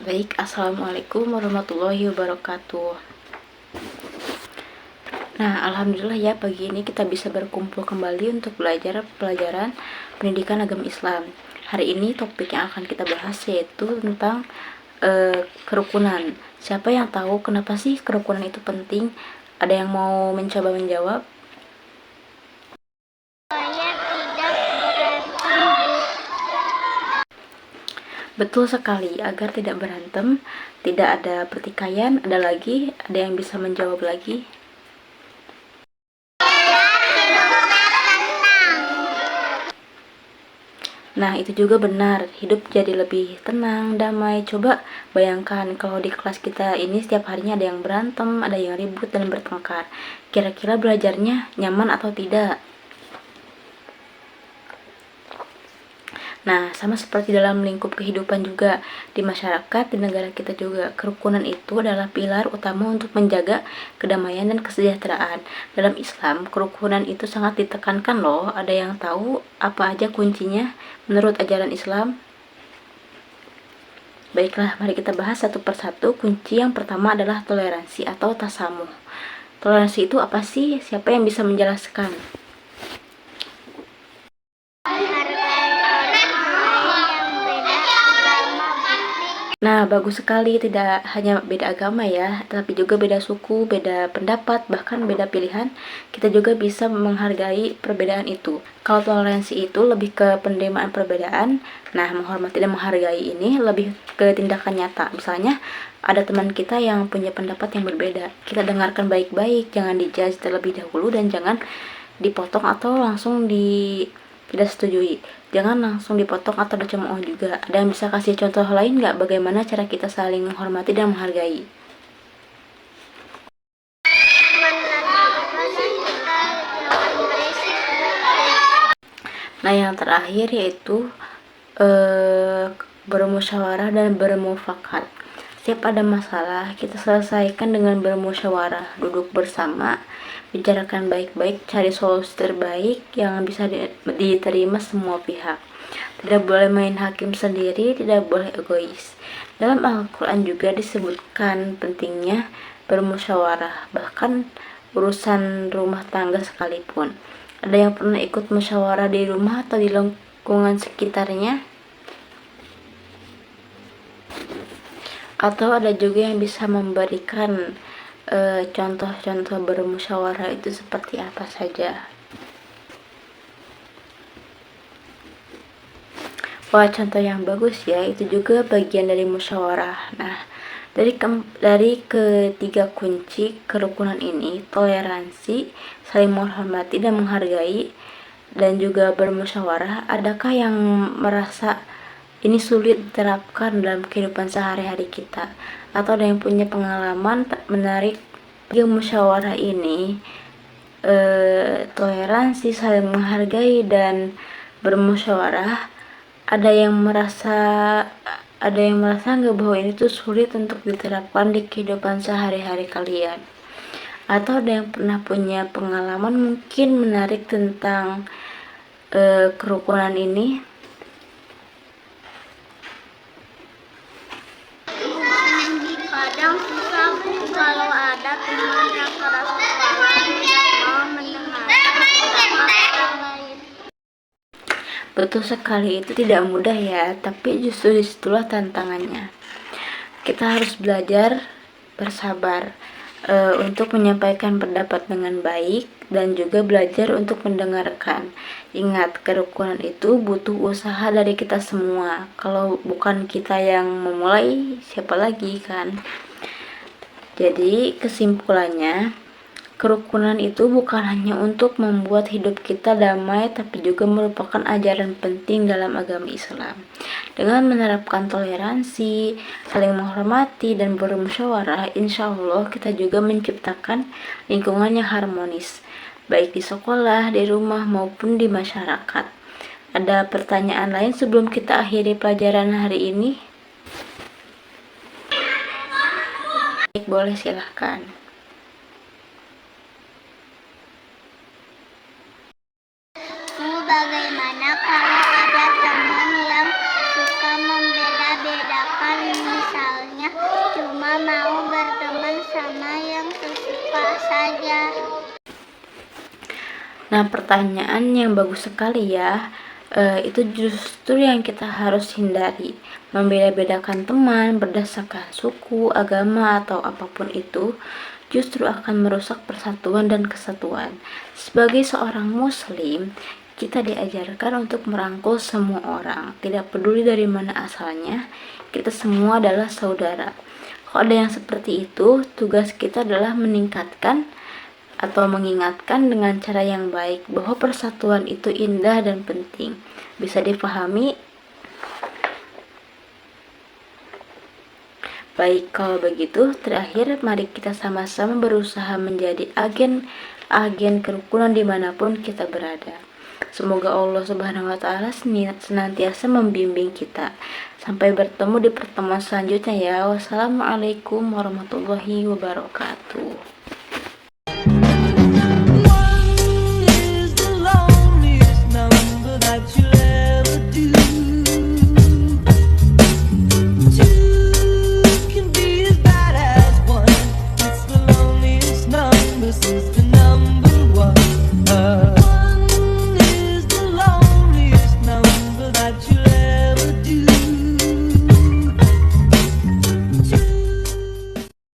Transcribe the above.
Baik, assalamualaikum warahmatullahi wabarakatuh. Nah, alhamdulillah ya, pagi ini kita bisa berkumpul kembali untuk belajar pelajaran pendidikan agama Islam. Hari ini topik yang akan kita bahas yaitu tentang kerukunan. Siapa yang tahu kenapa sih kerukunan itu penting? Ada yang mau mencoba menjawab? Betul sekali, agar tidak berantem, tidak ada pertikaian. Ada yang bisa menjawab lagi? Nah, itu juga benar, hidup jadi lebih tenang, damai. Coba bayangkan kalau di kelas kita ini setiap harinya ada yang berantem, ada yang ribut dan bertengkar. Kira-kira belajarnya nyaman atau tidak? Nah, sama seperti dalam lingkup kehidupan juga di masyarakat, di negara kita juga, kerukunan itu adalah pilar utama untuk menjaga kedamaian dan kesejahteraan. Dalam Islam, kerukunan itu sangat ditekankan loh. Ada yang tahu apa aja kuncinya menurut ajaran Islam? Baiklah, mari kita bahas satu persatu. Kunci yang pertama adalah toleransi atau tasamuh. Toleransi itu apa sih? Siapa yang bisa menjelaskan? Nah, bagus sekali, tidak hanya beda agama ya, tapi juga beda suku, beda pendapat, bahkan beda pilihan. Kita juga bisa menghargai perbedaan itu. Kalau toleransi itu lebih ke penerimaan perbedaan, nah menghormati dan menghargai ini lebih ke tindakan nyata. Misalnya, ada teman kita yang punya pendapat yang berbeda. Kita dengarkan baik-baik, jangan dijudge terlebih dahulu dan jangan dipotong atau langsung tidak setujui. Jangan langsung dipotong atau dicemooh juga. Ada yang bisa kasih contoh lain nggak bagaimana cara kita saling menghormati dan menghargai? Nah, yang terakhir yaitu bermusyawarah dan bermufakat. Setiap ada masalah, kita selesaikan dengan bermusyawarah, duduk bersama, bicarakan baik-baik, cari solusi terbaik yang bisa diterima semua pihak. Tidak boleh main hakim sendiri, tidak boleh egois. Dalam Al-Quran juga disebutkan pentingnya bermusyawarah, bahkan urusan rumah tangga sekalipun. Ada yang pernah ikut musyawarah di rumah atau di lingkungan sekitarnya? Atau ada juga yang bisa memberikan contoh-contoh bermusyawarah itu seperti apa saja? Wah, contoh yang bagus ya, itu juga bagian dari musyawarah. Nah, dari ketiga kunci kerukunan ini, toleransi, saling menghormati dan menghargai, dan juga bermusyawarah, adakah yang merasa ini sulit diterapkan dalam kehidupan sehari-hari kita? Atau ada yang punya pengalaman menarik bagi musyawarah ini? Toleransi, saling menghargai, dan bermusyawarah, ada yang merasa nggak bahwa ini tuh sulit untuk diterapkan di kehidupan sehari-hari kalian? Atau ada yang pernah punya pengalaman mungkin menarik tentang kerukunan ini? Kadang susah kalau ada teman yang keras kepala tidak mau mendengarkan pendapat yang lain. Betul sekali, itu tidak mudah ya, tapi justru disitulah tantangannya. Kita harus belajar bersabar untuk menyampaikan pendapat dengan baik dan juga belajar untuk mendengarkan. Ingat, kerukunan itu butuh usaha dari kita semua. Kalau bukan kita yang memulai, siapa lagi kan? Jadi kesimpulannya, kerukunan itu bukan hanya untuk membuat hidup kita damai, tapi juga merupakan ajaran penting dalam agama Islam. Dengan menerapkan toleransi, saling menghormati, dan bermusyawarah, insya Allah kita juga menciptakan lingkungan yang harmonis, baik di sekolah, di rumah, maupun di masyarakat. Ada pertanyaan lain sebelum kita akhiri pelajaran hari ini? Baik, boleh, silahkan. bagaimana kalau ada teman yang suka membeda-bedakan, misalnya cuma mau berteman sama yang sesuka saja? Nah, pertanyaan yang bagus sekali ya. Itu justru yang kita harus hindari. Membeda-bedakan teman berdasarkan suku, agama, atau apapun itu justru akan merusak persatuan dan kesatuan. Sebagai seorang muslim, kita diajarkan untuk merangkul semua orang, tidak peduli dari mana asalnya, kita semua adalah saudara. Kalau ada yang seperti itu, tugas kita adalah meningkatkan atau mengingatkan dengan cara yang baik bahwa persatuan itu indah dan penting. Bisa dipahami? Baik, kalau begitu, terakhir mari kita sama-sama berusaha menjadi agen kerukunan dimanapun kita berada. Semoga Allah Subhanahu wa Ta'ala senantiasa membimbing kita. Sampai bertemu di pertemuan selanjutnya ya. Wassalamualaikum warahmatullahi wabarakatuh.